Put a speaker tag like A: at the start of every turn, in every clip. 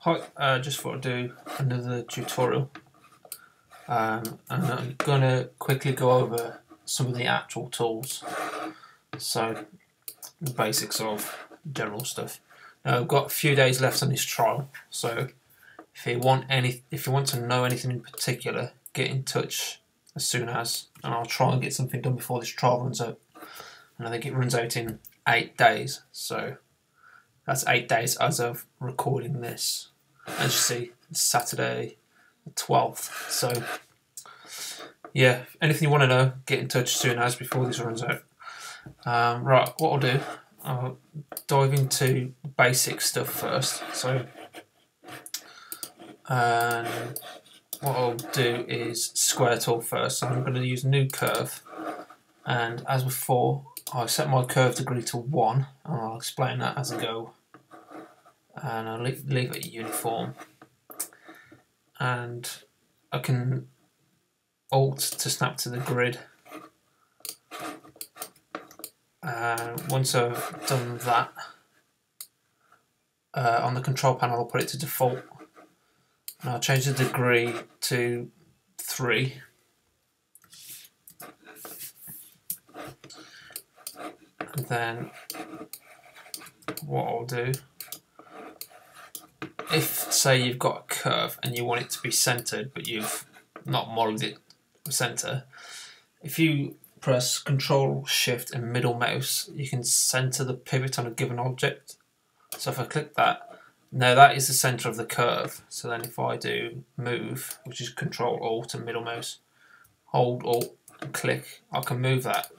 A: Hi, just thought I'd do another tutorial, and I'm going to quickly go over some of the actual tools, so the basics of general stuff. Now, I've got a few days left on this trial, so if you want to know anything in particular, get in touch as soon as, and I'll try and get something done before this trial runs out. And I think it runs out in 8 days, so that's 8 days as of recording this. As you see, it's Saturday the 12th. So, yeah, anything you want to know, get in touch soon as before this runs out. Right, what I'll do, I'll dive into basic stuff first. So, what I'll do is Sqaure tool first. So I'm going to use new curve, and as before, I set my curve degree to 1, and I'll explain that as I go. And I'll leave it uniform, and I can Alt to snap to the grid. Once I've done that, on the control panel I'll put it to default, and I'll change the degree to 3. And then what I'll do, if say you've got a curve and you want it to be centered but you've not modelled it center, if you press Control Shift and middle mouse, you can center the pivot on a given object. So if I click that, now that is the center of the curve. So then if I do move, which is Control Alt and middle mouse, hold Alt and click, I can move that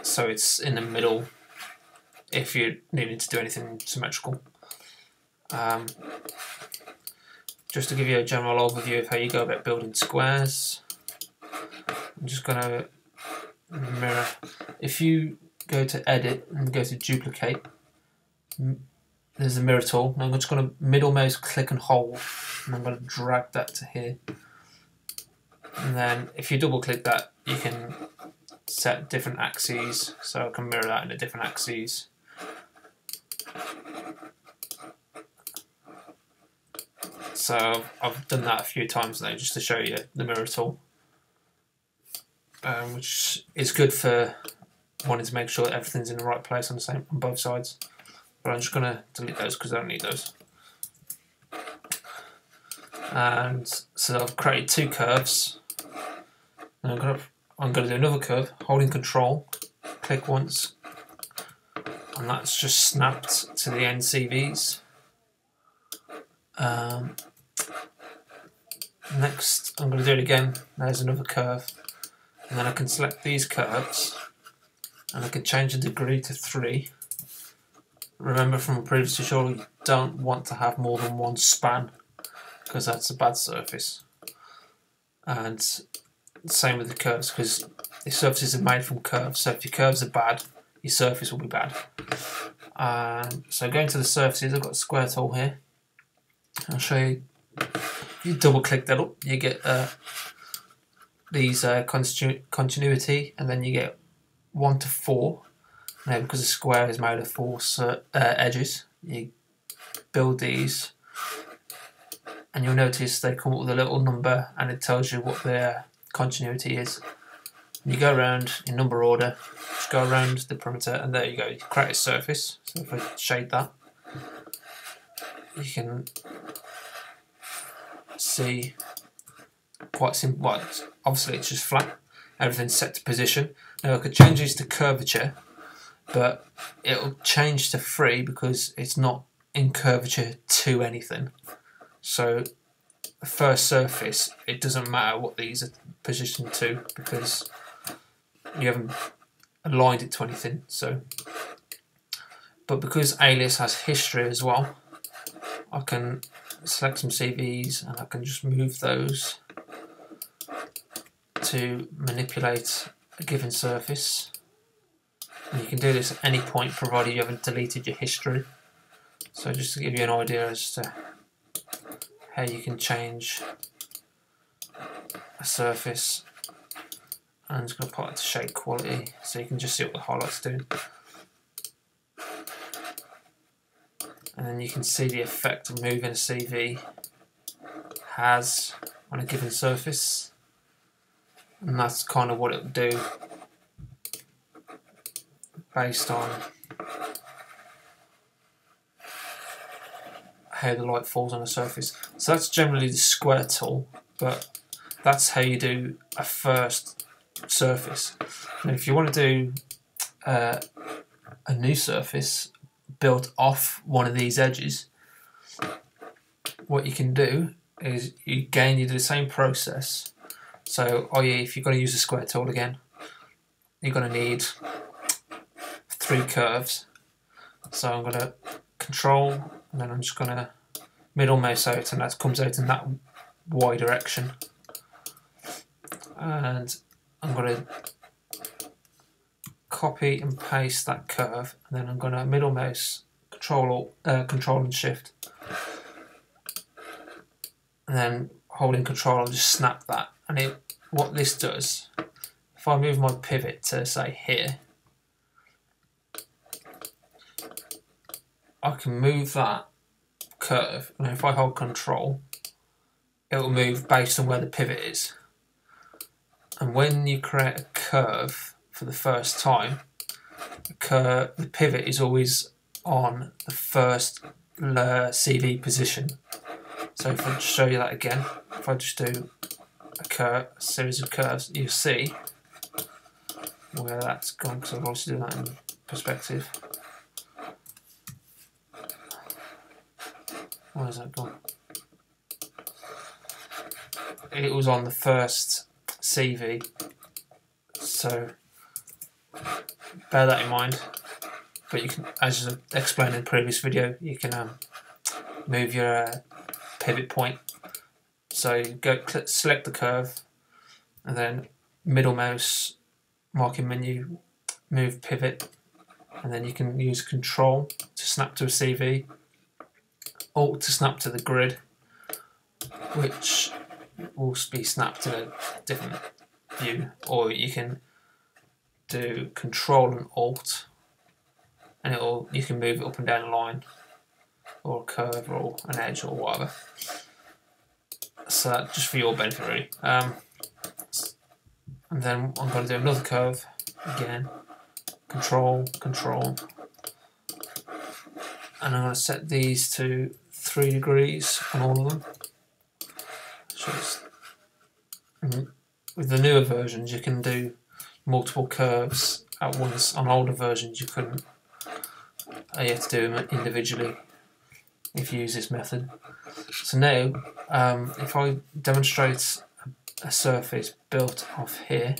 A: so it's in the middle if you're needing to do anything symmetrical. Just to give you a general overview of how you go about building squares, I'm just going to mirror. If you go to Edit and go to Duplicate, there's the mirror tool. Now I'm just going to middle mouse click and hold, and I'm going to drag that to here. And then if you double click that, you can set different axes, so I can mirror that into different axes. So I've done that a few times now just to show you the mirror tool, which is good for wanting to make sure that everything's in the right place on both sides. But I'm just going to delete those because I don't need those. And so I've created 2 curves. And I'm going to do another curve, holding Control, click once, and that's just snapped to the NCVs. Next, I'm going to do it again. There's another curve, and then I can select these curves, and I can change the degree to 3. Remember from a previous tutorial, you don't want to have more than one span because that's a bad surface. And same with the curves, because the surfaces are made from curves. So if your curves are bad, your surface will be bad. So going to the surfaces, I've got a Sqaure tool here. I'll show you. If you double click that up, you get these continuity, and then you get 1 to 4. Now, because the square is made of 4 edges, you build these, and you'll notice they come up with a little number, and it tells you what their continuity is. And you go around in number order, just go around the perimeter, and there you go. You create a surface. So if I shade that, you can see quite simple. Well, obviously it's just flat. Everything's set to position. Now I could change these to curvature, but it'll change to 3 because it's not in curvature to anything. So the first surface, it doesn't matter what these are positioned to because you haven't aligned it to anything. So, but because Alias has history as well, I can select some CVs and I can just move those to manipulate a given surface. And you can do this at any point provided you haven't deleted your history. So just to give you an idea as to how you can change a surface, and I'm just going to put it to shade quality so you can just see what the highlights do. and then you can see the effect of moving a CV has on a given surface, and that's kind of what it will do based on how the light falls on a surface. So that's generally the Sqaure tool, but that's how you do a first surface. Now if you want to do a new surface built off one of these edges, what you can do is you do the same process. So i.e. if you're going to use the Sqaure tool again, you're going to need 3 curves. So I'm going to control, and then I'm just going to middle mouse out, and that comes out in that Y direction. And I'm going to copy and paste that curve, and then I'm going to middle mouse, control and shift, and then holding control I'll just snap that. And what this does, if I move my pivot to say here, I can move that curve, and if I hold control it will move based on where the pivot is. And when you create a curve for the first time, the pivot is always on the first CV position. So if I just show you that again, if I just do a series of curves, you see where that's gone, because I've obviously done that in perspective. Where's that gone? It was on the first CV, so bear that in mind. But you can, as I explained in the previous video, you can move your pivot point. So you select the curve, and then middle mouse, marking menu, move pivot, and then you can use control to snap to a CV, Alt to snap to the grid, which will be snapped to a different view, or you can do control and alt, and you can move it up and down a line or a curve or an edge or whatever. So that just for your benefit really. And then I'm going to do another curve again, control, and I'm going to set these to 3 degrees on all of them. With the newer versions you can do multiple curves at once. On older versions you couldn't. You have to do them individually if you use this method. So now if I demonstrate a surface built off here,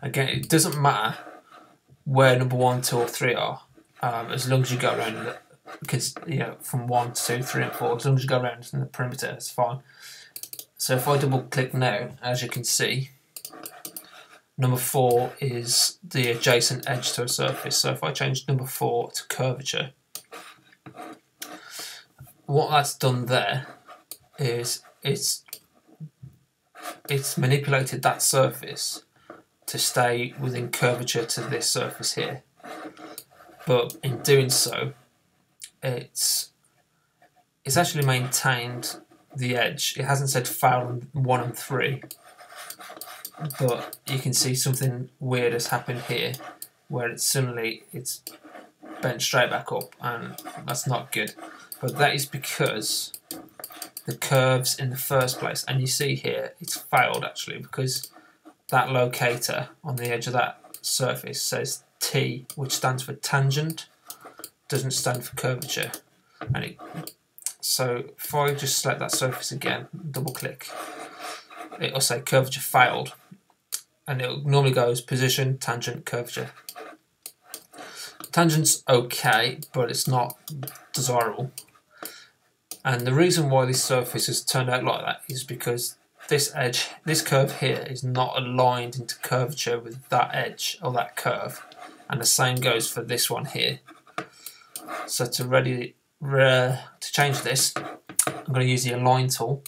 A: again it doesn't matter where number 1, 2 or 3 are, as long as you go around it, because from 1 to 2, 3 and 4, as long as you go around in the perimeter it's fine. So if I double click now, as you can see, number 4 is the adjacent edge to a surface. So if I change number 4 to curvature, what that's done there is it's manipulated that surface to stay within curvature to this surface here. But in doing so, it's actually maintained the edge. It hasn't said fail on 1 and 3, but you can see something weird has happened here, where it's bent straight back up, and that's not good. But that is because the curves in the first place, and you see here it's failed actually, because that locator on the edge of that surface says T, which stands for tangent, doesn't stand for curvature. So if I just select that surface again, double click, it'll say curvature failed, and it normally goes position, tangent, curvature. Tangent's okay, but it's not desirable. And the reason why this surface has turned out like that is because this curve here is not aligned into curvature with that edge or that curve, and the same goes for this one here. So to change this, I'm going to use the Align tool.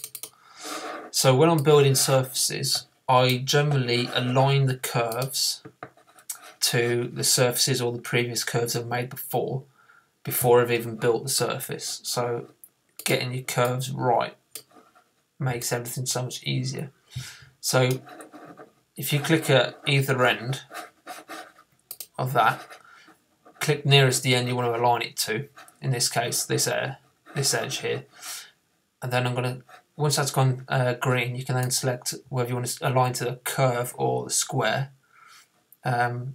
A: So when I'm building surfaces, I generally align the curves to the surfaces or the previous curves I've made before, before I've even built the surface. So getting your curves right makes everything so much easier. So if you click at either end of that, click nearest the end you want to align it to, in this case this edge here, and then I'm going to, once that's gone green, you can then select whether you want to align to the curve or the square. In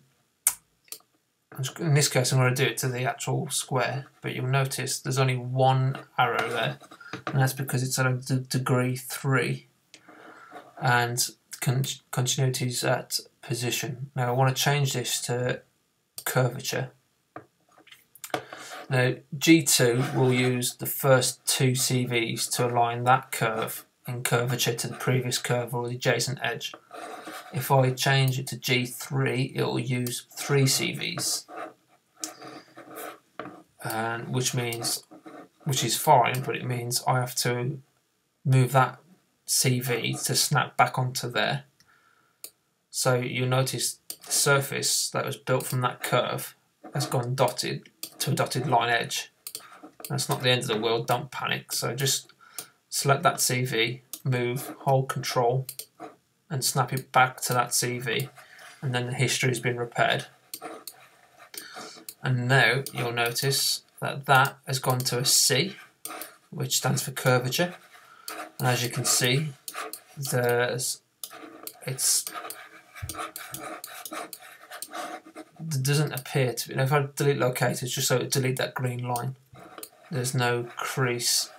A: this case I'm going to do it to the actual square, but you'll notice there's only one arrow there, and that's because it's at a degree 3 and continuity is at position. Now I want to change this to curvature. Now G2 will use the first 2 CVs to align that curve in curvature to the previous curve or the adjacent edge. If I change it to G3, it will use 3 CVs, and which is fine, but it means I have to move that CV to snap back onto there. So you'll notice the surface that was built from that curve has gone dotted to a dotted line edge. That's not the end of the world, don't panic. So just select that CV, move, hold Control and snap it back to that CV, and then the history has been repaired. And now you'll notice that that has gone to a C, which stands for curvature, and as you can see there doesn't appear to be, if I delete locators just so it delete that green line, there's no crease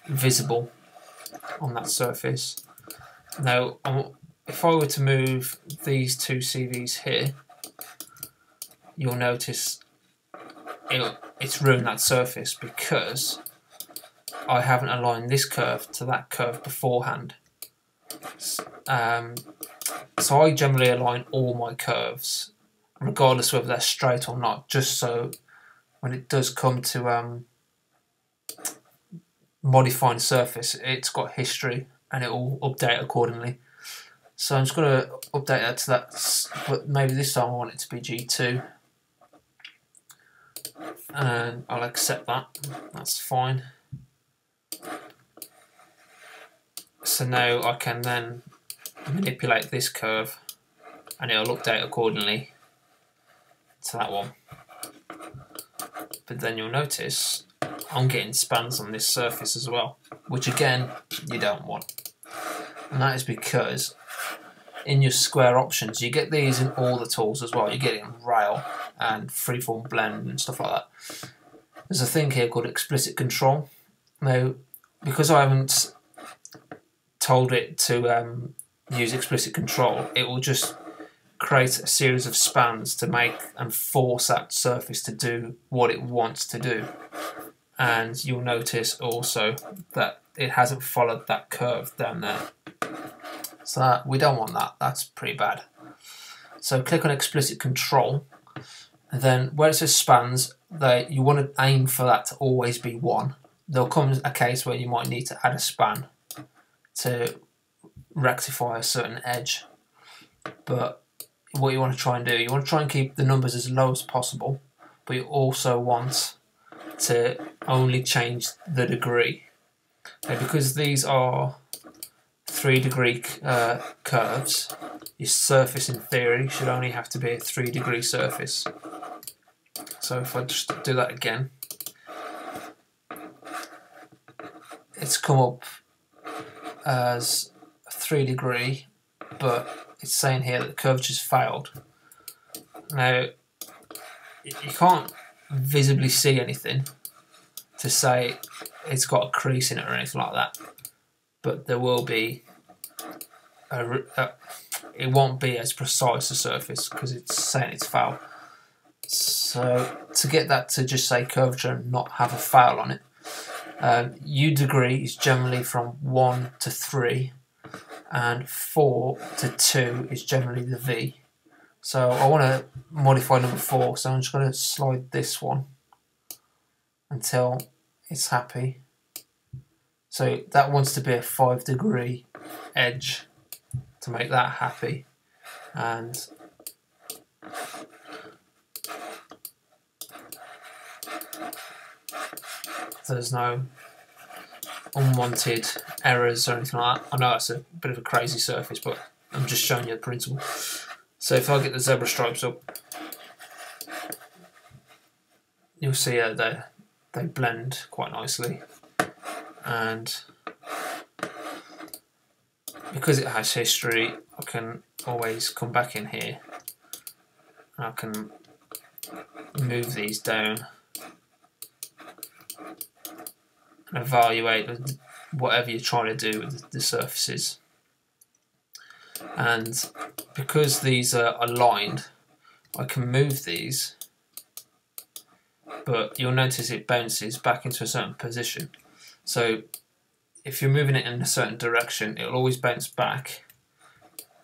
A: visible on that surface. Now if I were to move these 2 CVs here, you'll notice it's ruined that surface because I haven't aligned this curve to that curve beforehand. So I generally align all my curves regardless whether they're straight or not, just so when it does come to modifying the surface, it's got history and it will update accordingly. So I'm just going to update that to that, but maybe this time I want it to be G2, and I'll accept that, that's fine. So now I can then manipulate this curve and it'll update accordingly to that one. But then you'll notice I'm getting spans on this surface as well, which again you don't want. And that is because in your Sqaure options you get these in all the tools as well. You get it in Rail and Freeform Blend and stuff like that. There's a thing here called Explicit Control. Now because I haven't told it to use Explicit Control, it will just create a series of spans to make and force that surface to do what it wants to do. And you'll notice also that it hasn't followed that curve down there. So we don't want that, that's pretty bad. So click on Explicit Control, and then where it says spans, you want to aim for that to always be 1. There'll come a case where you might need to add a span to rectify a certain edge, but what you want to try and do, you want to try and keep the numbers as low as possible, but you also want to only change the degree. Okay, because these are 3-degree curves, your surface in theory should only have to be a 3-degree surface. So if I just do that again, it's come up as a 3-degree, but it's saying here that the curvature's failed. Now you can't visibly see anything to say it's got a crease in it or anything like that, but there will be it won't be as precise a surface because it's saying it's foul. So to get that to just say curvature and not have a foul on it, U degree is generally from 1 to 3, and 4 to 2 is generally the V. So I want to modify number 4, so I'm just going to slide this one until it's happy. So that wants to be a 5-degree edge to make that happy, and there's no unwanted errors or anything like that. I know that's a bit of a crazy surface, but I'm just showing you the principle. So if I get the zebra stripes up, you'll see they blend quite nicely, and because it has history, I can always come back in here and I can move these down and evaluate whatever you're trying to do with the surfaces. And because these are aligned, I can move these, but you'll notice it bounces back into a certain position. So if you're moving it in a certain direction, it'll always bounce back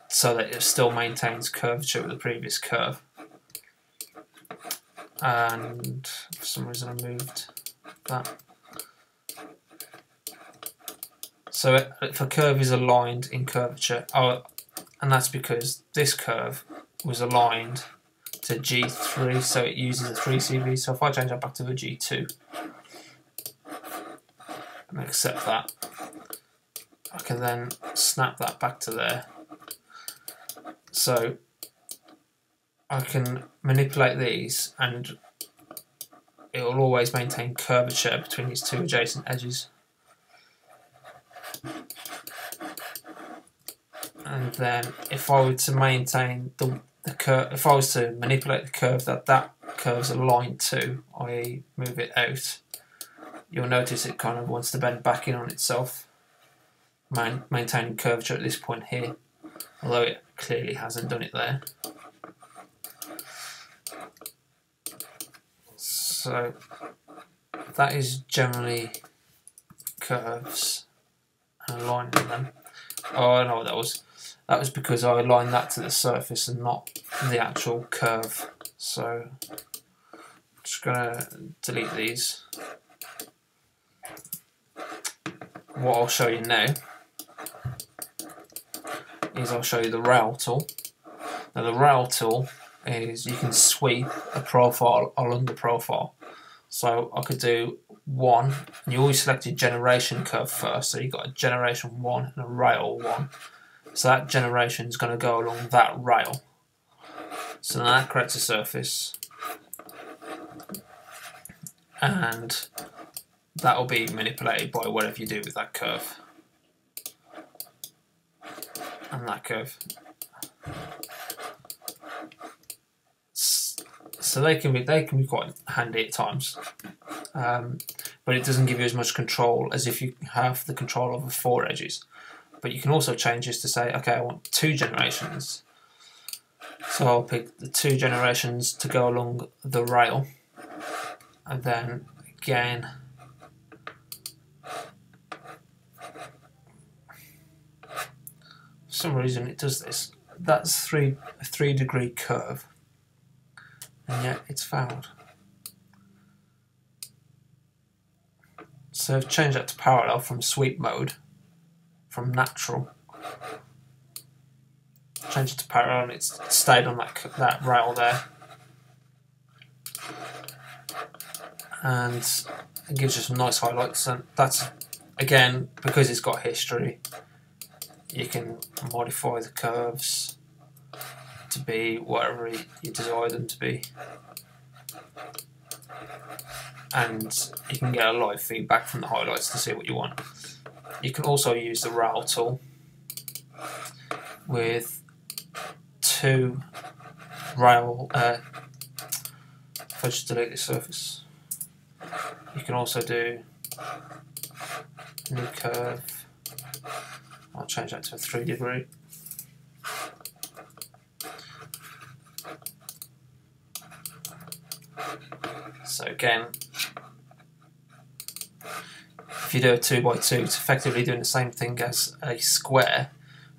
A: so that it still maintains curvature with the previous curve. And for some reason I moved that. So if a curve is aligned in curvature, and that's because this curve was aligned to G3, so it uses a 3CV. So if I change that back to the G2 and accept that, I can then snap that back to there. So I can manipulate these and it will always maintain curvature between these two adjacent edges. And then if I were to maintain the curve, if I was to manipulate the curve that curve's aligned to, i.e. move it out, you'll notice it kind of wants to bend back in on itself, maintaining curvature at this point here, although it clearly hasn't done it there. So that is generally curves and aligning them. Oh, I know what that was. That was because I aligned that to the surface and not the actual curve. So I'm just going to delete these. What I'll show you now is I'll show you the Revolve tool. Now the Revolve tool is you can sweep a profile along the profile. So I could do one, and you always select your generation curve first. So you've got a generation 1 and a rail 1. So that generation is going to go along that rail. So now that creates a surface, and that will be manipulated by whatever you do with that curve and that curve. So they can be quite handy at times, but it doesn't give you as much control as if you have the control over 4 edges. But you can also change this to say, okay, I want 2 generations. So I'll pick the 2 generations to go along the rail, and then again for some reason it does this. That's a 3-degree curve, and yet it's fouled. So I've changed that to parallel from sweep mode, from natural. Change it to parallel and it's stayed on that rail there. And it gives you some nice highlights, and that's, again, because it's got history, you can modify the curves to be whatever you desire them to be. And you can get a live feedback from the highlights to see what you want. You can also use the Revolve tool with 2 rail. If I just delete this surface, you can also do new curve. I'll change that to a 3-degree. So again, if you do a 2x2, it's effectively doing the same thing as a square,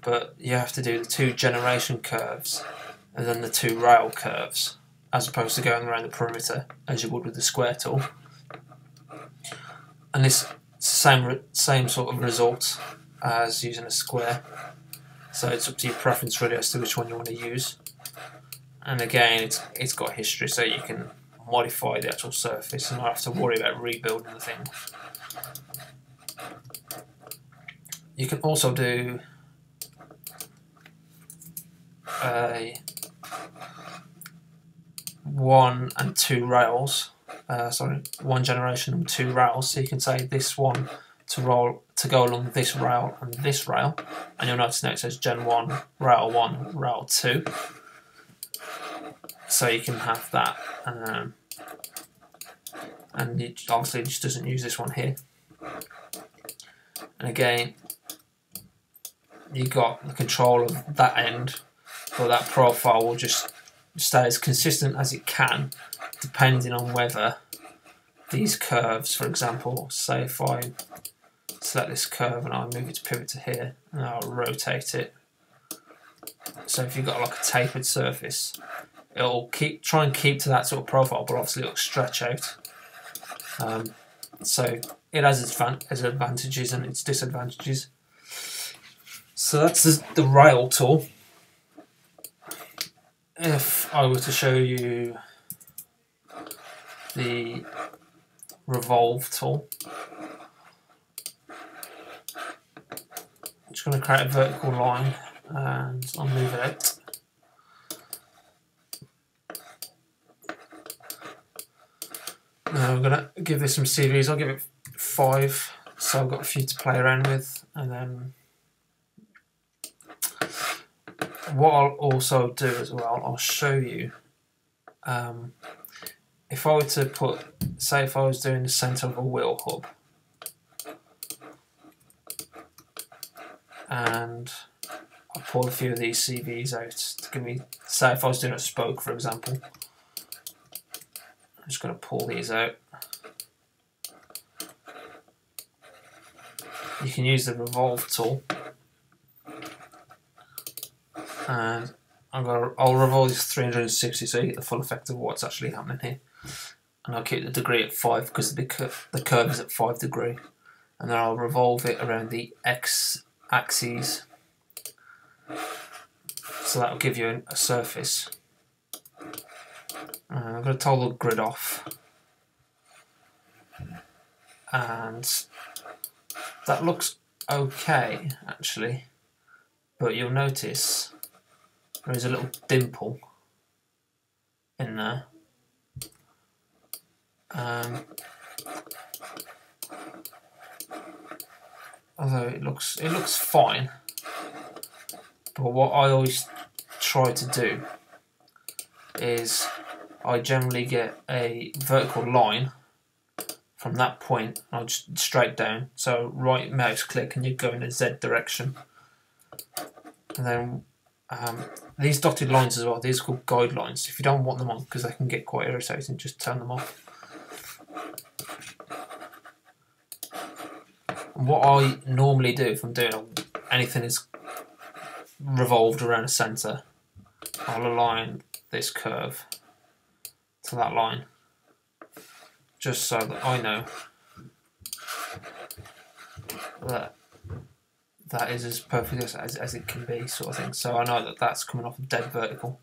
A: but you have to do the 2 generation curves and then the 2 rail curves, as opposed to going around the perimeter as you would with the square tool. And this same sort of result as using a square. So it's up to your preference really as to which one you want to use. And again, it's got history, so you can modify the actual surface and not have to worry about rebuilding the thing. You can also do a 1 and 2 rails. Sorry, 1 generation and 2 rails. So you can say this one to go along this rail and this rail, and you'll notice now it says Gen 1, Rail 2. So you can have that, and it obviously just doesn't use this one here. And again, you got the control of that end, but that profile will just stay as consistent as it can, depending on whether these curves, for example, say if I select this curve and I move its pivot to here, and I'll rotate it. So if you've got like a tapered surface, it'll try and keep to that sort of profile, but obviously it'll stretch out. So it has its advantages and its disadvantages. So that's the rail tool. If I were to show you the Revolve tool, I'm just going to create a vertical line and I'll move it out. Now I'm going to give this some CVs. I'll give it 5, so I've got a few to play around with. And then what I'll also do as well, I'll show you, if I were to put, say if I was doing the centre of a wheel hub, and I pull a few of these CVs out to give me, say if I was doing a spoke, for example, I'm just going to pull these out. You can use the Revolve tool, and I'll revolve this 360 so you get the full effect of what's actually happening here. And I'll keep the degree at 5 because the curve is at 5 degrees, and then I'll revolve it around the X axis, so that'll give you a surface. I'm going to toggle the grid off, and that looks okay actually, but you'll notice there is a little dimple in there. Although it looks fine, but what I always try to do is I generally get a vertical line from that point, and I'll just straight down. So right mouse click and you go in the Z direction. And then these dotted lines as well, these are called guidelines. If you don't want them on because they can get quite irritating, just turn them off. And what I normally do if I'm doing anything is revolved around a centre, I'll align this curve to that line, just so that I know that that is as perfect as it can be, sort of thing. So I know that that's coming off dead vertical.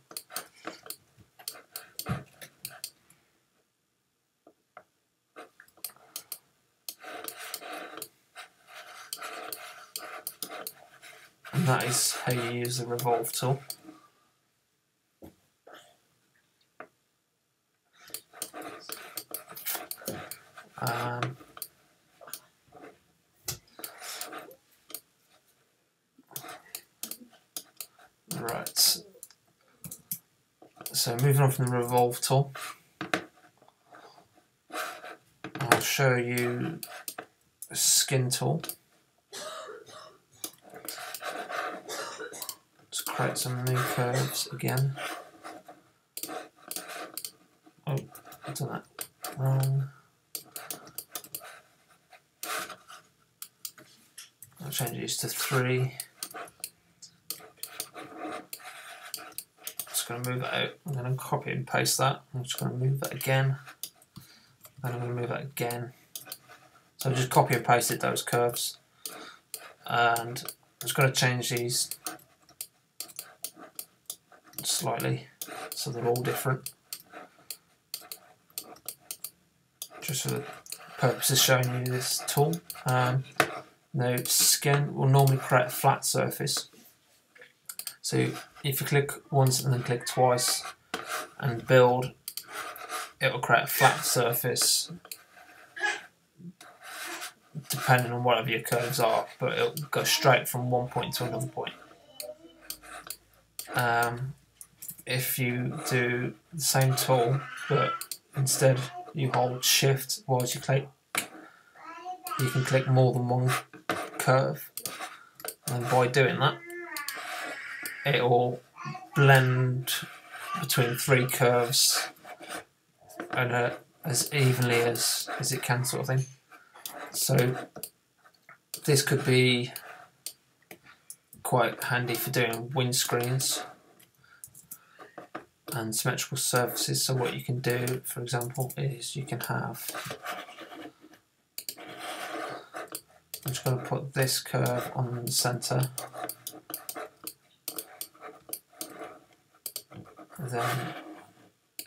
A: And that is how you use the Revolve tool. Right, so moving on from the Revolve tool, I'll show you a skin tool. Let's create some new curves again. Oh, I've done that wrong. I'll change these to 3. Going to move it out. I'm going to copy and paste that. I'm just going to move that again. Then I'm going to move that again. So I've just copy and pasted those curves. And I'm just going to change these slightly so they're all different. just for the purpose of showing you this tool. Now, skin will normally create a flat surface. So if you click once and then click twice and build, it will create a flat surface depending on whatever your curves are, but it'll go straight from one point to another point. If you do the same tool, but instead you hold shift whilst you click, you can click more than one curve, and by doing that it will blend between 3 curves and as evenly as it can, sort of thing. So this could be quite handy for doing windscreens and symmetrical surfaces. So what you can do, for example, is you can have, I'm just going to put this curve on the centre, and then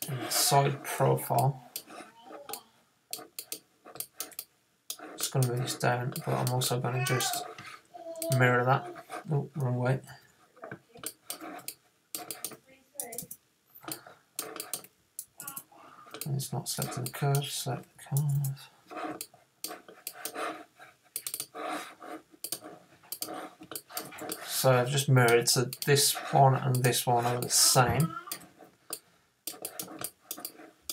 A: in the side profile, just going to move this down, but I'm also going to just mirror that. Oh, wrong way. And it's not selecting the curve, select the curve. So I've just mirrored, so this one and this one are the same.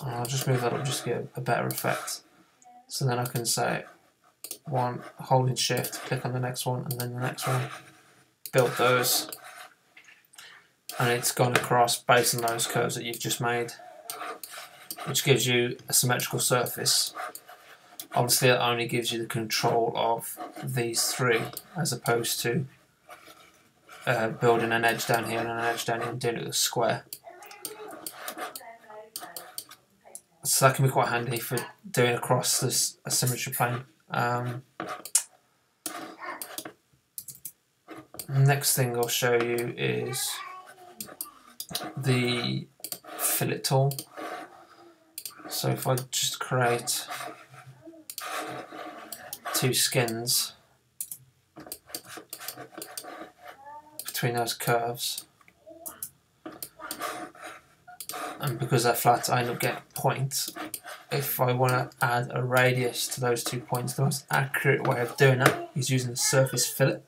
A: And I'll just move that up just to get a better effect. So then I can say one, holding shift, click on the next one and then the next one, build those, and it's gone across based on those curves that you've just made, which gives you a symmetrical surface. Obviously it only gives you the control of these 3 as opposed to building an edge down here and an edge down here and doing it with a square. So that can be quite handy for doing across this asymmetry plane. Next thing I'll show you is the fillet tool. So if I just create 2 skins between those curves, and because they're flat I end up getting points. If I want to add a radius to those 2 points, the most accurate way of doing that is using the surface fillet,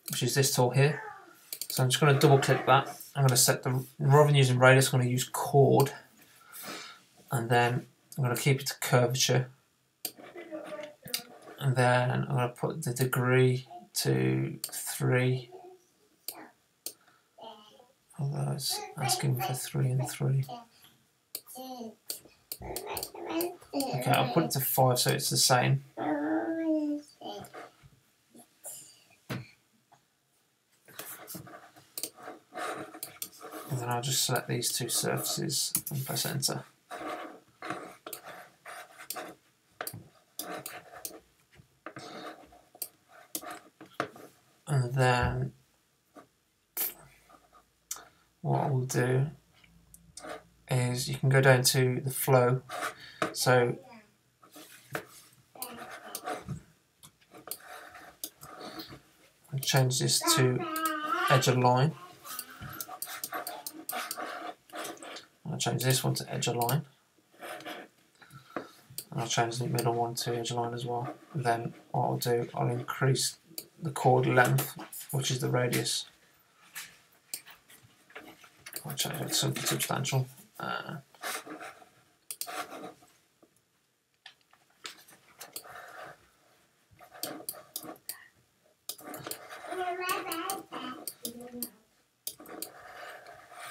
A: which is this tool here. So I'm just going to double click that. I'm going to set the, rather than using radius, I'm going to use chord, and then I'm going to keep it to curvature, and then I'm going to put the degree to 3, although it's asking for 3 and 3. Okay, I'll put it to 5 so it's the same. And then I'll just select these 2 surfaces and press enter. And then what we'll do is you can go down to the flow. So I'll change this to edge align. I'll change this one to edge align. And I'll change the middle one to edge align as well. And then what I'll do, I'll increase the chord length, which is the radius. I'll change it to something substantial.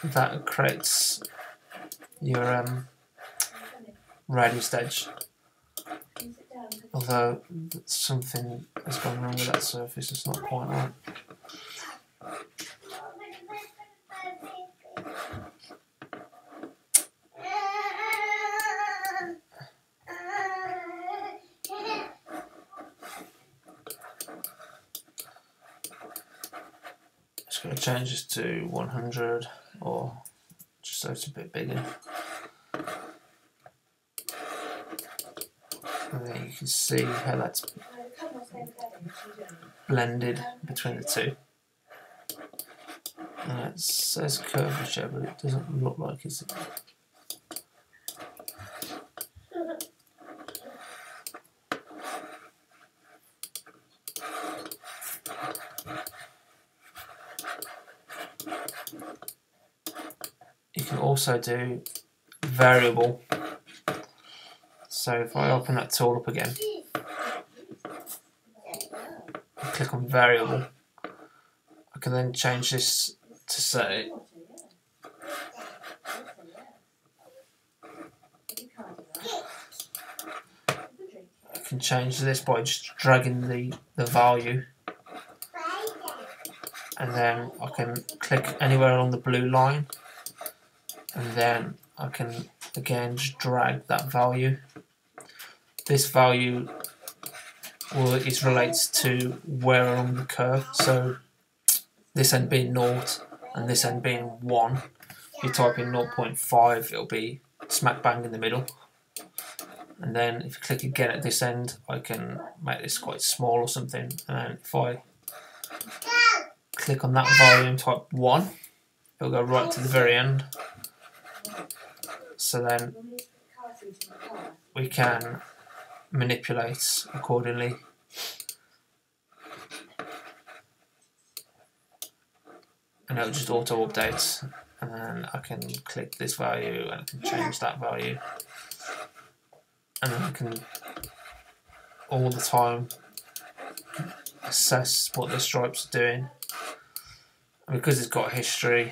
A: That creates your radius edge. Although something has gone wrong with that surface, it's not quite right. Just going to change this to 100, or just so it's a bit bigger. and then you can see how that's blended between the two. It says curvature, but it doesn't look like it's. You can also do variable. So if I open that tool up again, and click on variable, I can then change this to say I can change this by just dragging the value, and then I can click anywhere along the blue line, and then I can again just drag that value. This value relates to where along the curve, so this end being 0 and this end being 1. If you type in 0.5, it'll be smack bang in the middle. And then if you click again at this end, I can make this quite small or something. And then if I click on that value and type 1, it'll go right to the very end. So then we can manipulate accordingly. And it'll just auto update, and then I can click this value and I can change that value, and then I can all the time assess what the stripes are doing. And because it's got a history,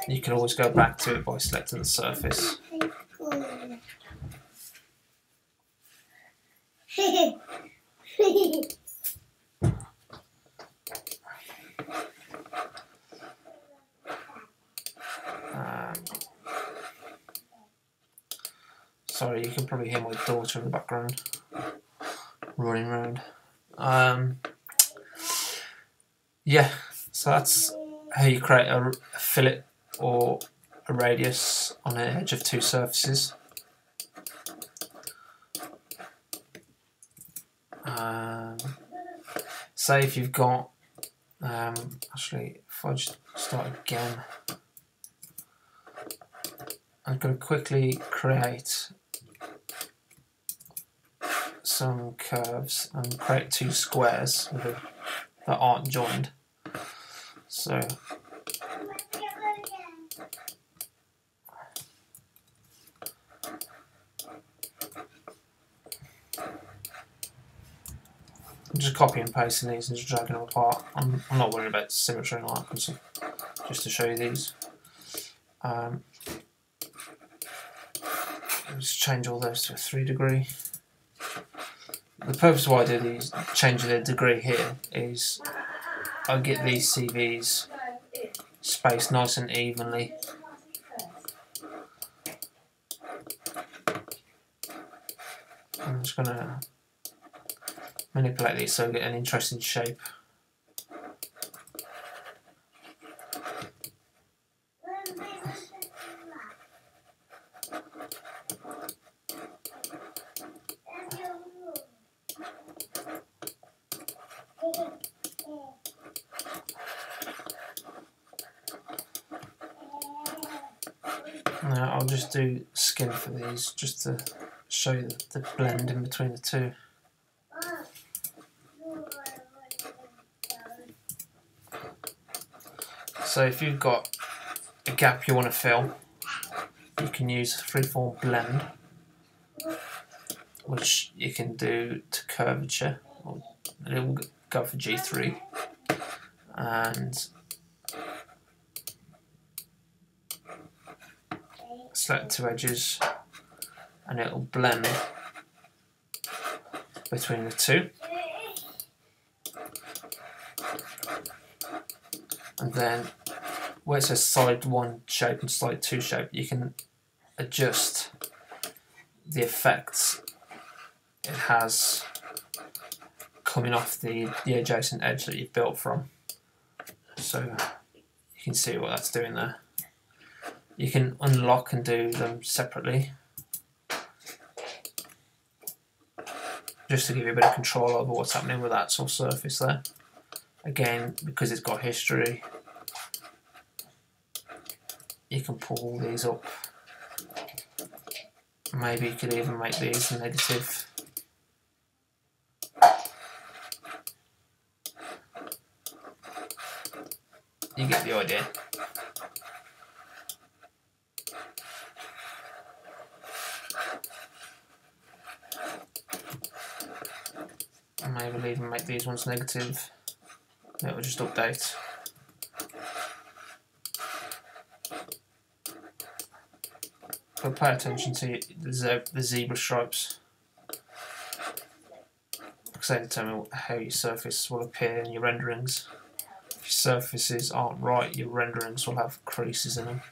A: you can always go back to it by selecting the surface. Sorry, you can probably hear my daughter in the background running around. Yeah, so that's how you create a fillet or a radius on the edge of two surfaces. Say if you've got, actually, if I just start again, I'm going to quickly create some curves and create two squares that aren't joined. So I'm just copying and pasting these and just dragging them apart. I'm not worried about symmetry and all that, just to show you these. Let's change all those to a 3°. The purpose why I do these, changing the degree here, is I get these CVs spaced nice and evenly. I'm just going to manipulate these so I get an interesting shape. Now I'll just do skin for these just to show you the blend in between the two. So if you've got a gap you want to fill, you can use freeform blend, which you can do to curvature, and it will go for G3, and select two edges and it will blend between the two. And then where it says side 1 shape and side 2 shape, you can adjust the effects it has coming off the adjacent edge that you've built from. So you can see what that's doing there. You can unlock and do them separately, just to give you a bit of control over what's happening with that sort of surface there. Again, because it's got history, you can pull these up. Maybe you could even make these negative. You get the idea. And maybe we'll even make these ones negative. It will just update. But pay attention to the zebra stripes, because they determine how your surface will appear in your renderings. If your surfaces aren't right, your renderings will have creases in them,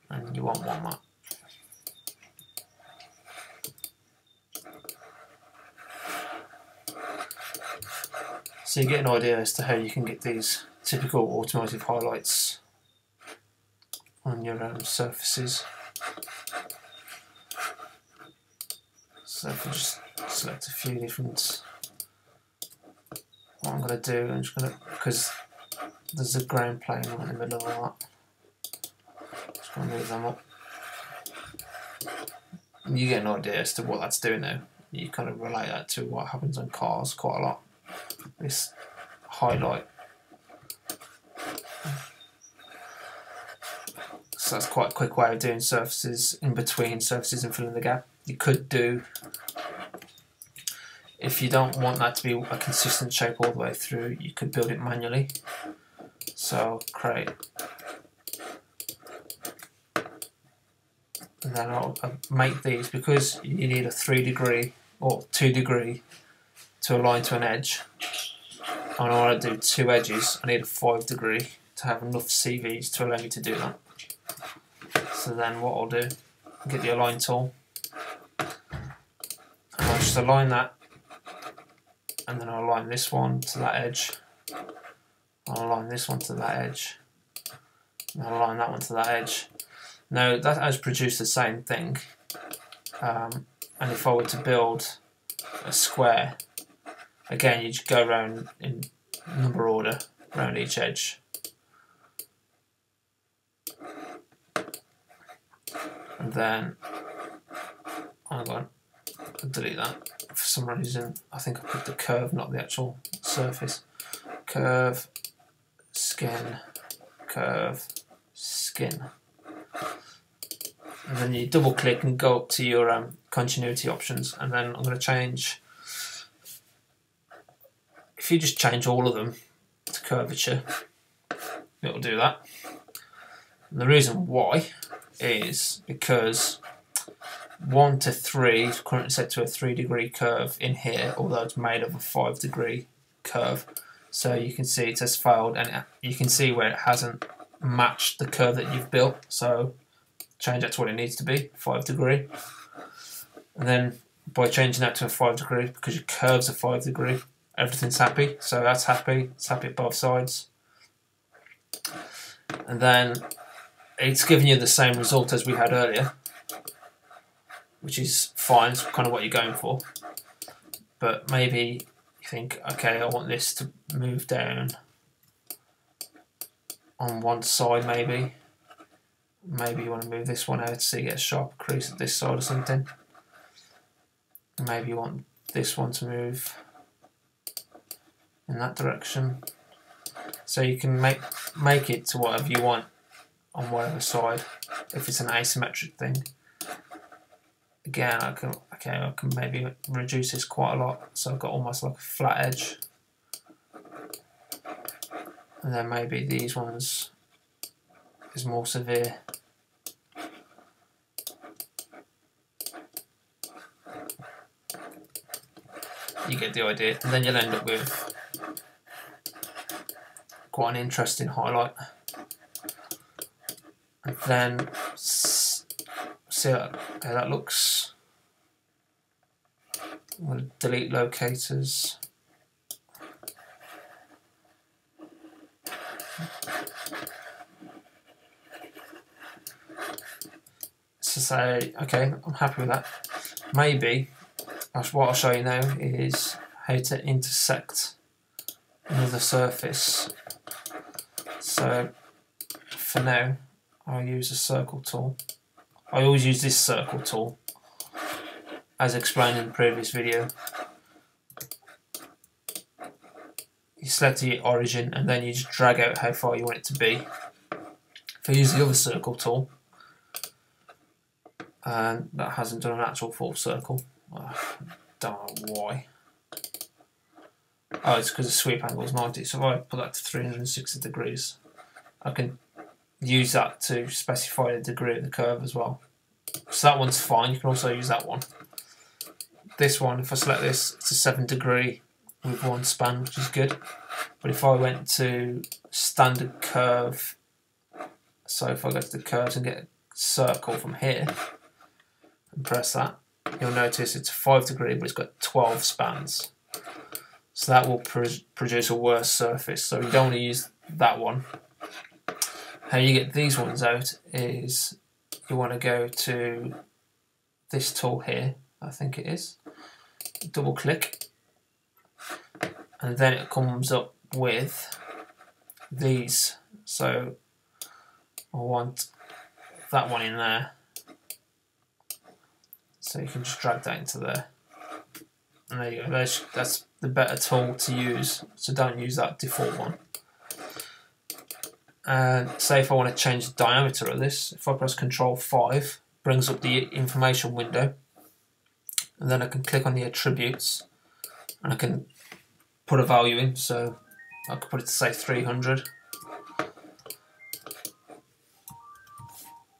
A: and you won't want that. So you get an idea as to how you can get these typical automotive highlights on your surfaces. So if I just select a few different, what I'm going to do, I'm just going to, because there's a ground plane right in the middle of all that, just going to move them up. And you get an idea as to what that's doing now. You kind of relate that to what happens on cars quite a lot. This highlight. So that's quite a quick way of doing surfaces in between surfaces and filling the gap. You could do, if you don't want that to be a consistent shape all the way through, you could build it manually. So create, and then I'll make these, because you need a 3 degree or 2 degree to align to an edge. And I want to do 2 edges, I need a 5 degree to have enough CVs to allow me to do that. So then what I'll do, get the align tool, and I'll just align that, and then I'll align this one to that edge, I'll align this one to that edge, and I'll align that one to that edge. Now that has produced the same thing, and if I were to build a square, again you just go around in number order around each edge. And then I'm going to delete that. For some reason, I think I picked the curve, not the actual surface. Curve, skin, curve, skin. And then you double click and go up to your continuity options, and then I'm going to change, if you just change all of them to curvature, it'll do that. And the reason why is because 1 to 3 is currently set to a 3 degree curve in here, although it's made of a 5 degree curve. So you can see it has failed, and you can see where it hasn't matched the curve that you've built. So change that to what it needs to be, 5 degree. And then by changing that to a 5 degree, because your curve's a 5 degree, everything's happy. So that's happy, it's happy at both sides. And then it's giving you the same result as we had earlier, which is fine, it's kind of what you're going for. But maybe you think, okay, I want this to move down on one side, maybe. Maybe you want to move this one out so you get a sharp crease at this side or something. Maybe you want this one to move in that direction. So you can make it to whatever you want on whatever side, if it's an asymmetric thing. Again, I can maybe reduce this quite a lot, so I've got almost like a flat edge. And then maybe these ones is more severe. You get the idea, and then you'll end up with quite an interesting highlight. And then see how that looks. I'm going to delete locators. So say, okay, I'm happy with that. Maybe what I'll show you now is how to intersect another surface. So for now, I'll use a circle tool. I always use this circle tool, as explained in the previous video. You select the origin and then you just drag out how far you want it to be. If I use the other circle tool, and that hasn't done an actual full circle, don't know why. Oh, it's because the sweep angle is 90, so if I put that to 360 degrees, I can use that to specify the degree of the curve as well. So that one's fine, you can also use that one. This one, if I select this, it's a 7-degree with one span, which is good. But if I went to standard curve, so if I go to the curves and get a circle from here and press that, you'll notice it's a 5-degree, but it's got 12 spans. So that will produce a worse surface, so you don't want to use that one. How you get these ones out is you want to go to this tool here, I think it is, double click, and then it comes up with these. So I want that one in there, so you can just drag that into there, and there you go. That's the better tool to use, so don't use that default one. And say if I want to change the diameter of this, if I press Control 5, brings up the information window, and then I can click on the attributes and I can put a value in. So I could put it to say 300.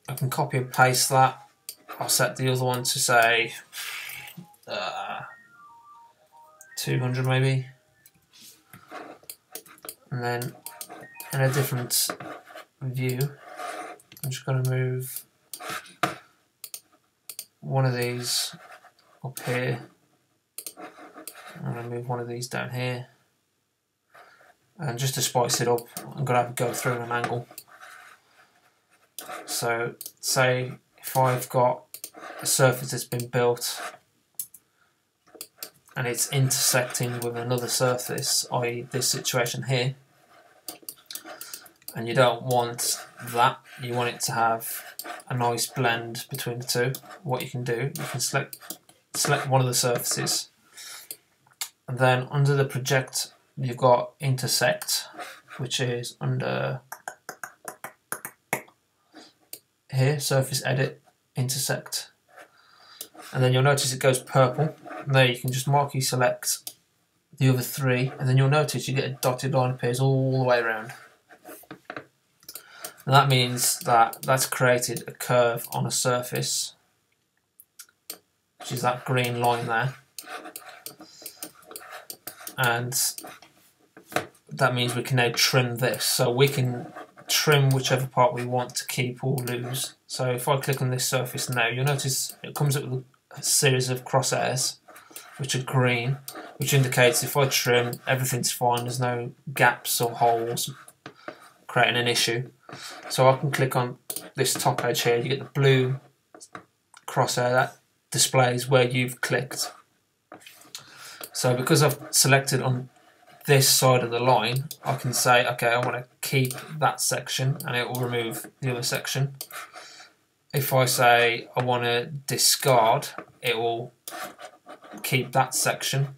A: I can copy and paste that. I'll set the other one to say 200 maybe, and then in a different view I'm just going to move one of these up here. I'm going to move one of these down here, and just to spice it up I'm going to have to go through an angle. So say if I've got a surface that's been built and it's intersecting with another surface, i.e. this situation here, and you don't want that, you want it to have a nice blend between the two, what you can do, you can select one of the surfaces, and then under the project you've got intersect, which is under here, surface edit, intersect, and then you'll notice it goes purple, and there you can just marquee select the other three, and then you'll notice you get a dotted line appears all the way around. And that means that that's created a curve on a surface, which is that green line there. And that means we can now trim this. So we can trim whichever part we want to keep or lose. So if I click on this surface now, you'll notice it comes up with a series of crosshairs, which are green, which indicates if I trim, everything's fine, there's no gaps or holes creating an issue. So I can click on this top edge here, you get the blue crosshair that displays where you've clicked. So because I've selected on this side of the line, I can say, okay, I want to keep that section, and it will remove the other section. If I say I want to discard, it will keep that section.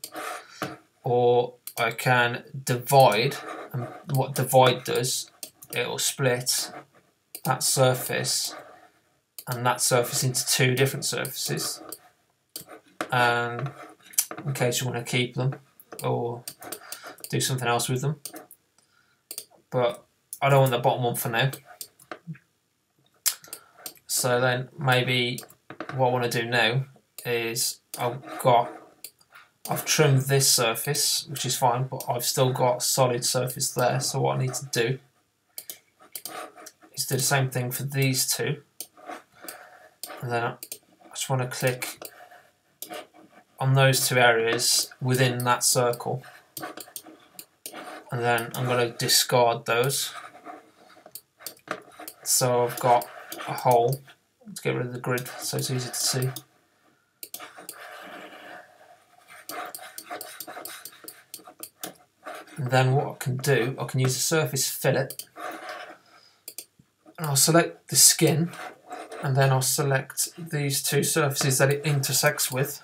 A: Or I can divide, and what divide does, it will split that surface and that surface into two different surfaces, in case you want to keep them or do something else with them. But I don't want the bottom one for now. So then maybe what I want to do now is I've trimmed this surface, which is fine, but I've still got a solid surface there. So what I need to do is do the same thing for these two, and then I just want to click on those two areas within that circle, and then I'm going to discard those. So I've got a hole to get rid of the grid so it's easy to see. And then what I can do, I can use a surface fillet, and I'll select the skin, and then I'll select these two surfaces that it intersects with,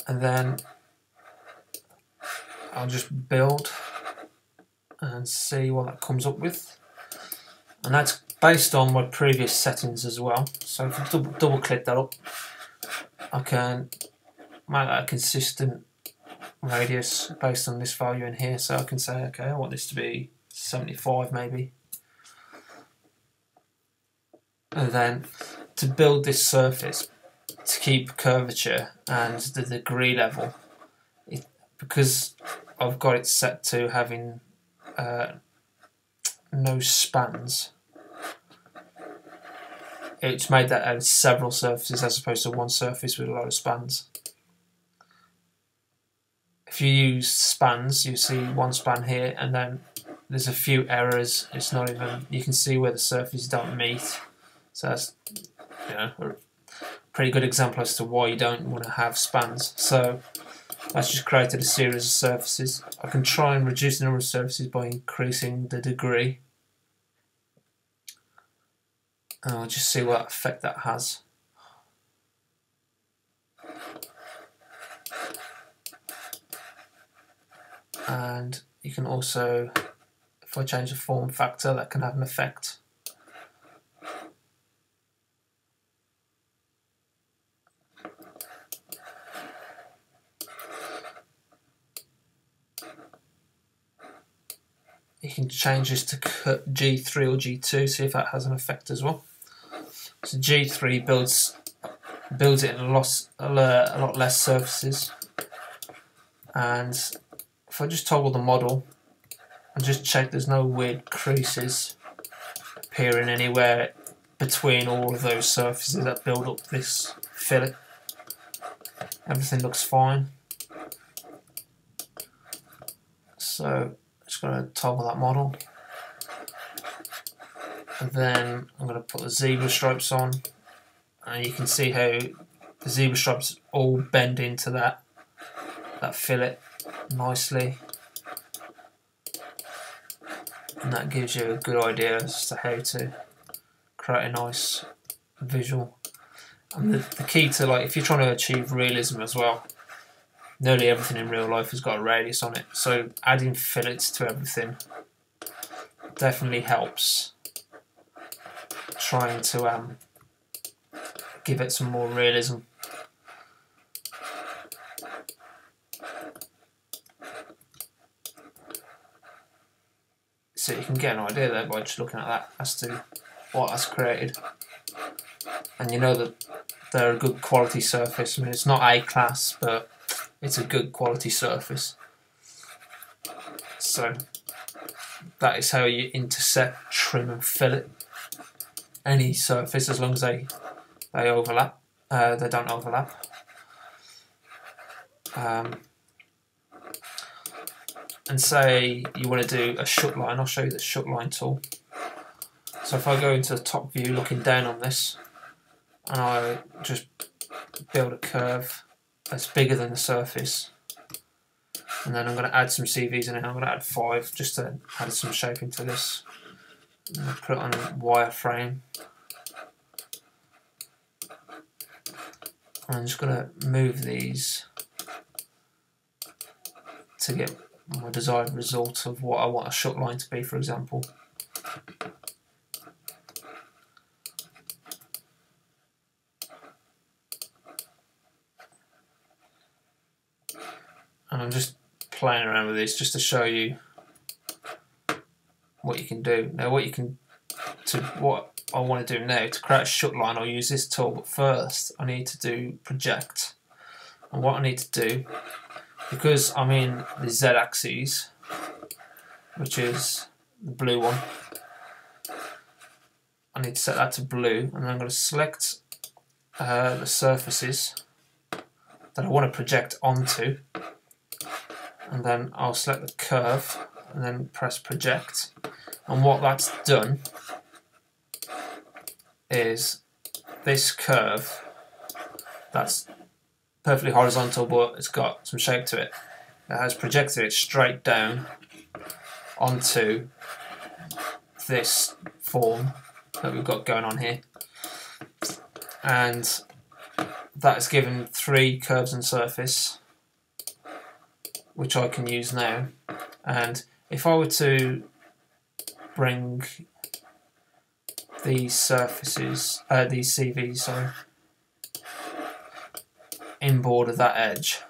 A: and then I'll just build and see what that comes up with. And that's based on my previous settings as well. So if I double click that up, I can make that a consistent radius based on this value in here. So I can say, okay, I want this to be 75 maybe. And then to build this surface, to keep curvature and the degree level, because I've got it set to having no spans, it's made that out of several surfaces as opposed to one surface with a lot of spans. If you use spans, you see one span here, and then there's a few errors. It's not even, you can see where the surfaces don't meet. So that's, you know, a pretty good example as to why you don't want to have spans. So that's just created a series of surfaces. I can try and reduce the number of surfaces by increasing the degree. And I'll just see what effect that has. And you can also, if I change the form factor, that can have an effect. You can change this to G3 or G2, see if that has an effect as well. So G3 builds it in a lot less surfaces. And if I just toggle the model and just check there's no weird creases appearing anywhere between all of those surfaces that build up this fillet, everything looks fine. So just going to toggle that model, and then I'm going to put the zebra stripes on, and you can see how the zebra stripes all bend into that fillet nicely, and that gives you a good idea as to how to create a nice visual. And the key to, like, if you're trying to achieve realism as well, nearly everything in real life has got a radius on it, so adding fillets to everything definitely helps trying to give it some more realism. So you can get an idea there by just looking at that as to what that's created, and you know that they're a good quality surface. I mean, it's not A class, but it's a good quality surface. So that is how you intersect, trim and fillet any surface, as long as they overlap. They don't overlap. And say you want to do a shut line, I'll show you the shut line tool. So if I go into the top view looking down on this, and I just build a curve that's bigger than the surface, and then I'm going to add some CVs in it. I'm going to add 5 just to add some shape into this. I'm going to put it on a wireframe. I'm just going to move these to get my desired result of what I want a shut line to be, for example. And I'm just playing around with this just to show you what you can do. Now what I want to do now, to create a shut line, I'll use this tool, but first I need to do project. And what I need to do, because I'm in the Z axis, which is the blue one, I need to set that to blue, and then I'm going to select the surfaces that I want to project onto, and then I'll select the curve and then press project. And what that's done is this curve that's perfectly horizontal, but it's got some shape to it, it has projected it straight down onto this form that we've got going on here, and that is given 3 curves and surface, which I can use now. And if I were to bring these surfaces, these CVs, sorry, inboard of that edge,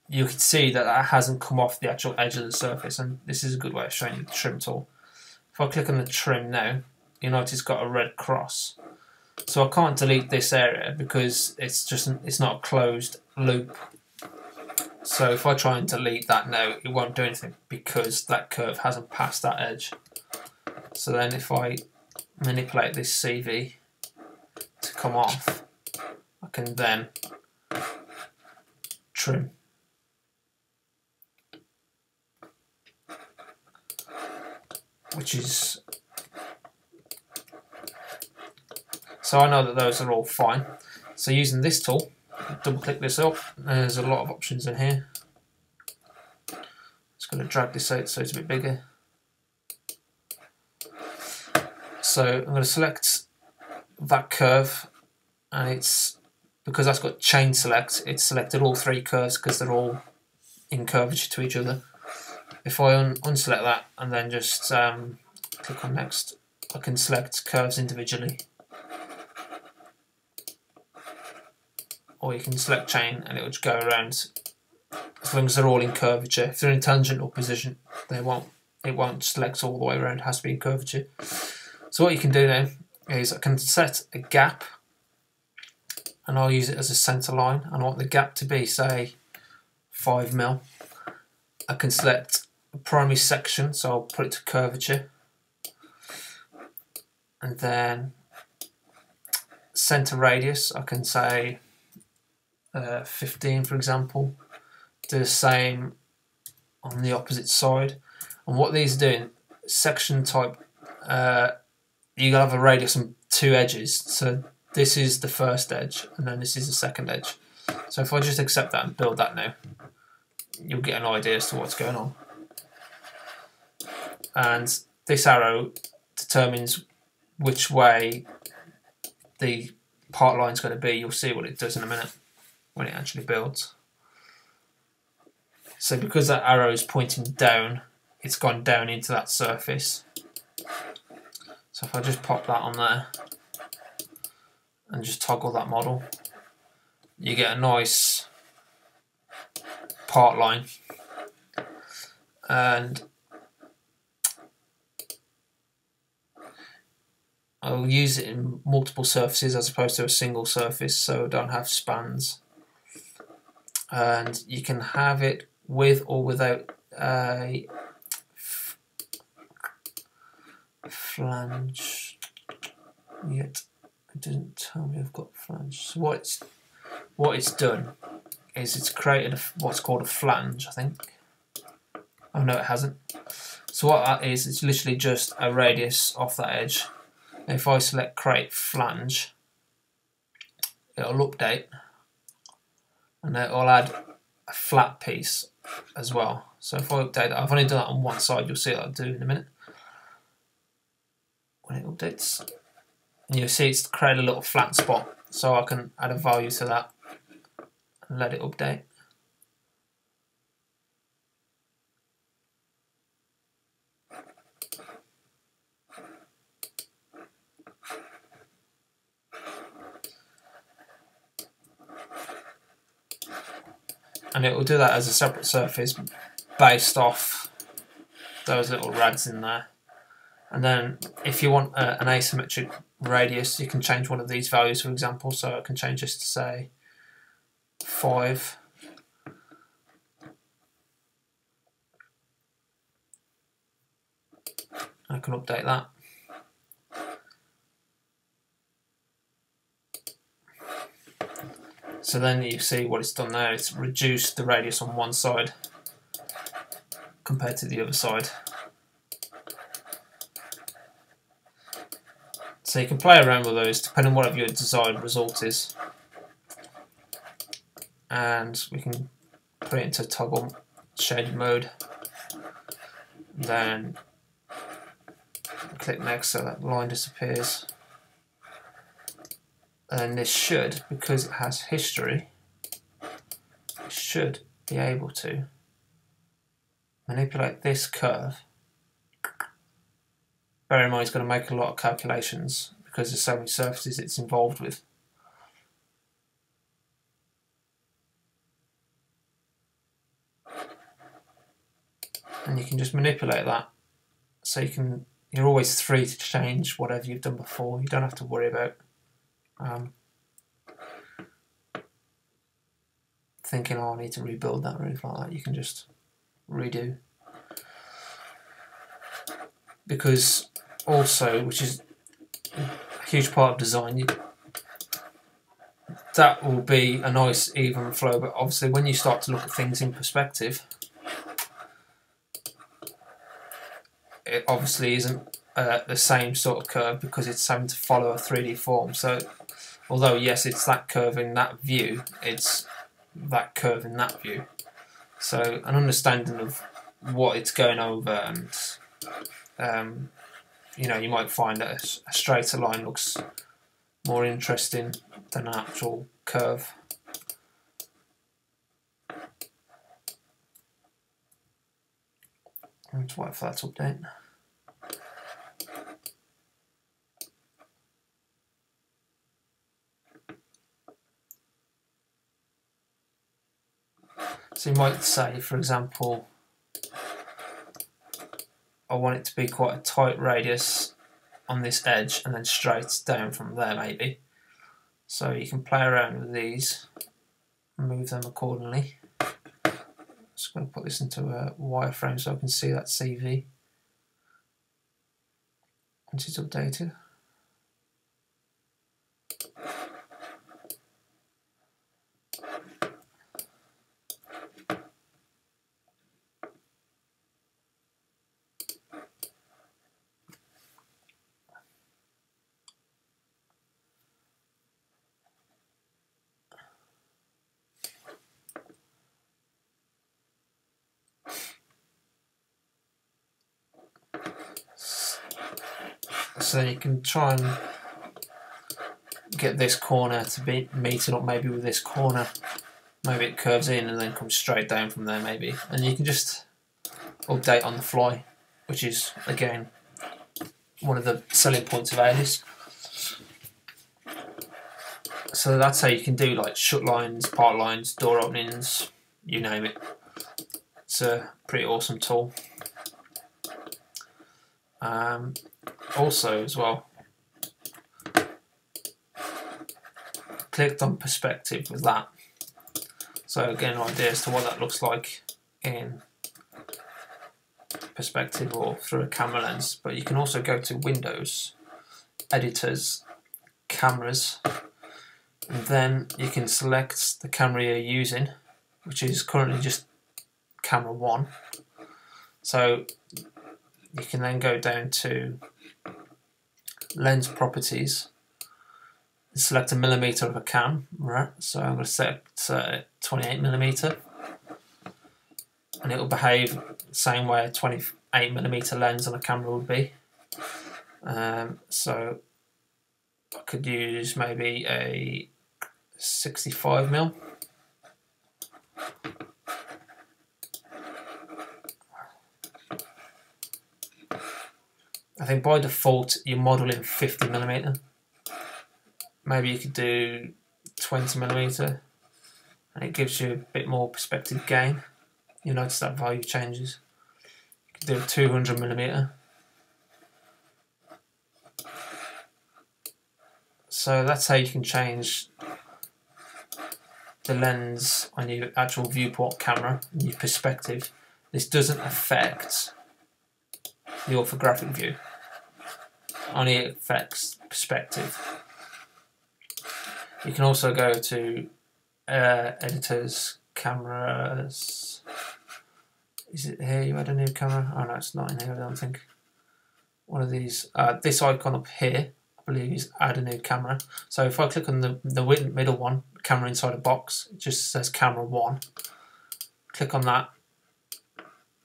A: you could see that that hasn't come off the actual edge of the surface, and this is a good way of showing you the trim tool. If I click on the trim now, you'll notice it's got a red cross. So I can't delete this area because it's not a closed loop. So if I try and delete that now, it won't do anything because that curve hasn't passed that edge. So then if I manipulate this CV to come off, I can then trim. Which is, so I know that those are all fine. So using this tool, double click this up, there's a lot of options in here. Just going to drag this out so it's a bit bigger. So I'm going to select that curve, and it's, because that's got chain select, it's selected all 3 curves because they're all in curvature to each other. If I unselect that and then just click on next, I can select curves individually, or you can select chain and it will just go around as long as they're all in curvature. If they're in tangential position, it won't select all the way around, it has to be in curvature. So what you can do now is I can set a gap, and I'll use it as a centre line, and I want the gap to be, say, 5mm. I can select a primary section, so I'll put it to curvature, and then centre radius, I can say 15 for example. Do the same on the opposite side. And what these are doing, section type, you have a radius and 2 edges, so this is the first edge and then this is the second edge. So if I just accept that and build that now, you'll get an idea as to what's going on. And this arrow determines which way the part line is going to be. You'll see what it does in a minute when it actually builds. So because that arrow is pointing down, it's gone down into that surface. So if I just pop that on there and just toggle that model, you get a nice part line. And I'll use it in multiple surfaces as opposed to a single surface, so I don't have spans. And you can have it with or without a flange. Yet it didn't tell me I've got flange. So what it's done is it's created what's called a flange, I think. Oh no, it hasn't. So what that is, it's literally just a radius off that edge. And if I select create flange, it'll update, and it'll add a flat piece as well. So if I update that, I've only done that on one side, you'll see what I'll do in a minute when it updates. And you'll see it's created a little flat spot, so I can add a value to that and let it update. And it will do that as a separate surface based off those little rads in there. And then if you want an asymmetric radius, you can change one of these values, for example. So I can change this to say 5. I can update that. So then you see what it's done there, it's reduced the radius on one side compared to the other side. So you can play around with those depending on whatever your desired result is. and we can put it into toggle shaded mode. Then click next so that line disappears. And this should, because it has history, it should be able to manipulate this curve. Bear in mind it's going to make a lot of calculations because there's so many surfaces it's involved with. And you can just manipulate that, so you're always free to change whatever you've done before. You don't have to worry about thinking, oh, I need to rebuild that roof like that. You can just redo. Because also, which is a huge part of design, that will be a nice even flow, but obviously when you start to look at things in perspective, it obviously isn't the same sort of curve because it's having to follow a 3D form. So although yes, it's that curve in that view, it's that curve in that view. So an understanding of what it's going over, and you know, you might find that a straighter line looks more interesting than an actual curve. Let's wait for that to update. So you might say, for example, I want it to be quite a tight radius on this edge and then straight down from there maybe. So you can play around with these and move them accordingly. Just going to put this into a wireframe so I can see that CV once it's updated. So you can try and get this corner to be meeting up maybe with this corner. Maybe it curves in and then comes straight down from there maybe. And you can just update on the fly, which is, again, one of the selling points of Alias. So that's how you can do like shut lines, part lines, door openings, you name it. It's a pretty awesome tool. Also as well, clicked on perspective with that. So again, an idea as to what that looks like in perspective or through a camera lens. But you can also go to Windows, Editors, Cameras, and then you can select the camera you're using, which is currently just camera 1. So you can then go down to lens properties and select a millimeter of a cam, right? So I'm going to set 28mm, and it will behave the same way a 28mm lens on a camera would be. So I could use maybe a 65mm. I think by default you're modelling 50mm. Maybe you could do 20mm, and it gives you a bit more perspective gain. You'll notice that value changes. You could do a 200mm. So that's how you can change the lens on your actual viewport camera and your perspective. This doesn't affect the orthographic view, only affects perspective. You can also go to editors, cameras. Is it here you add a new camera? Oh no, it's not in here, I don't think. One of these, this icon up here, I believe is add a new camera. So if I click on the middle one, camera inside a box, it just says camera 1. Click on that.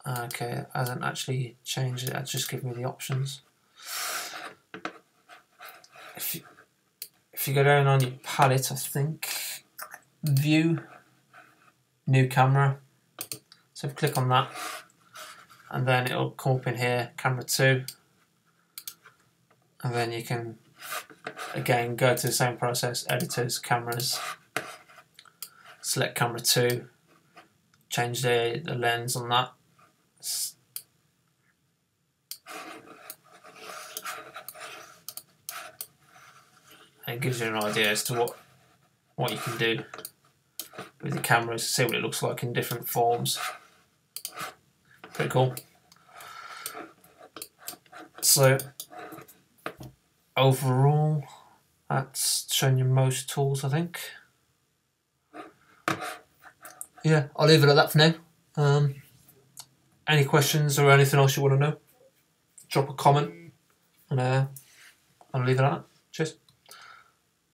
A: Okay, it hasn't actually changed it, it's just given me the options. If you go down on your palette, I think, view, new camera. So if you click on that, and then it'll come up in here, camera 2. And then you can, again, go to the same process, editors, cameras, select camera 2, change the lens on that. And it gives you an idea as to what you can do with the cameras, see what it looks like in different forms. Pretty cool. So overall, that's shown you most tools, I think. Yeah, I'll leave it at that for now. Any questions or anything else you want to know, drop a comment, and I'll leave it at that. Cheers.